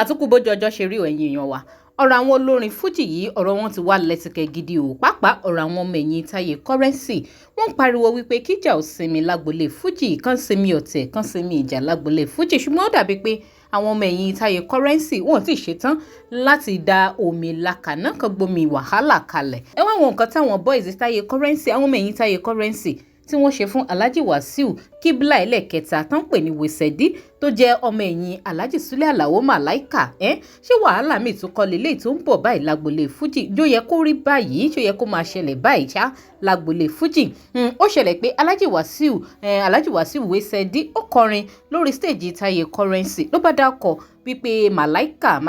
mà tún kú bójú ọjọ́ ṣe rí ẹ̀yin èèyàn wa ọ̀rọ̀ àwọn olórin fújì yìí ọ̀rọ̀ wọn ti wá lẹ́tìkẹ́ gidi o pàápàá ọ̀rọ̀ àwọn ọmọ ẹ̀yìn Taye Currency wọ́n pariwo wípé kíjà ò sinmi lágbolé fújì kan sinmi ọ̀tẹ̀ kan sinmi ìjà lágbolé fújì ṣùgbọ́n ó dàbí pé àwọn ọmọ ẹ̀yìn Taye Currency wọ́n ti ṣetán láti da omi làkàná kan gbomi wàhálà kalẹ̀ ẹ wá àwọn nǹkan táwọn boys Taye Currency àwọn ọmọ ẹ̀yìn Taye Currency tí wọ́n ṣe fún Alhaji Wasiu kíbla ẹlẹ́kẹta tán pè ní Wesedi tó jẹ́ ọmọ ẹ̀yìn Alhaji Sule Alao Malaika ṣé wàhálà míì tún kọ́ lélẹ́yìí tó ń bọ̀ báyìí lágbolé fújì jó yẹ kó rí báyìí ṣó yẹ kó máa ṣẹlẹ̀ báyìí ṣá lágbolé fújì ó ṣẹlẹ̀ pé Alhaji Wasiu Wesedi ó kọrin lórí stage Taye Currency ló bá dákọ̀ wípé Malaika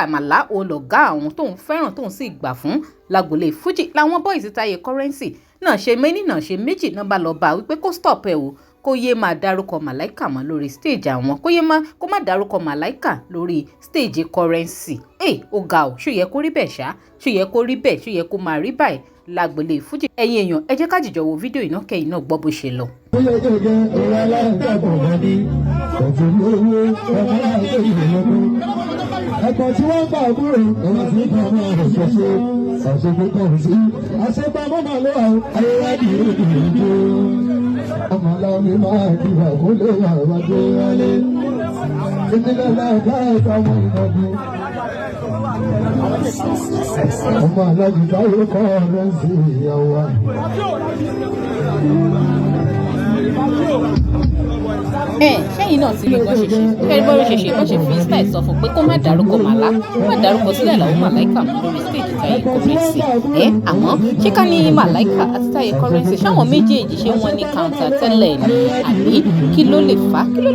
màlá òun lọ̀gá àwọn tóun fẹ́ràn tóun sì gbà fún lágbolé fújì làwọn boys Taye Currency náà ṣe méní náà ṣe méjì náà bá lọ bá wípé kó stop ẹ o kó yé máa dárúkọ Malaika mọ́ lórí stage àwọn kó má dárúkọ Malaika lórí stage Currency ó ga ò ṣó yẹ kó rí bẹ́ẹ̀ ṣá ṣó yẹ kó rí bẹ́ẹ̀ ṣó yẹ kó máa rí báyìí lágbolé fújì ẹ̀yin èèyàn ẹ jẹ́ ká jìjọ wo fídíò iná kẹ́yìn náà gbọ́ bó ṣe lọ. ẹ̀kọ́ tí wọ́n gbà kúrò ẹ̀wọ̀n tí kò mọ̀ ọ̀rọ̀ ṣẹṣẹ àṣepọ̀ kan sí àṣepamọ́ máa lọ àwọn ayéwádìí ìrìnàjò ọmọ aláwọ̀ máa dìbò kó lè wà wájú wálé ìdílé láìpẹ́ ìtàwọn ìrìnàjò ọmọ aláwọ̀ Taye Currency ìyàwó wa. Ṣẹ́yìn náà ti rí bọ́n ṣe bọ́n ṣe fi style sọ fún pé kó má dárúkọ Sule Alao Malaika mọ́ lórí stage Taye Currency àmọ́ ṣé ká ní Malaika àti Taye Currency ṣáwọn méjèèjì ṣé wọ́n ní counter tẹ́lẹ̀ ni àbí kí ló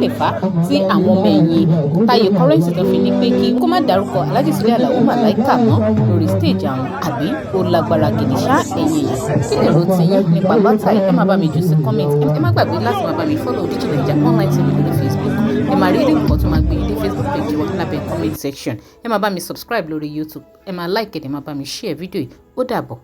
lè fà tí àwọn ọmọ ẹ̀yìn Taye Currency tó fi ní pé kí kó má dárúkọ Alhaji Sule Alao Malaika mọ́ lórí stage àwọn àbí ó lágbára gidi ṣá ẹ̀yìn kí lè ro ti yín nípa bàtà ẹ má bá mi jù sí comment ẹ má gbàgbé láti má bá mi follow DIGINAIJA online TV lórí Facebook ẹ máa rí nǹkan tó máa gbé yín dé Facebook page wa lábẹ́ comment section ẹ máa bá mi subscribe lórí YouTube ẹ máa like ẹ máa bá mi share fídíò yìí ó dàbọ̀.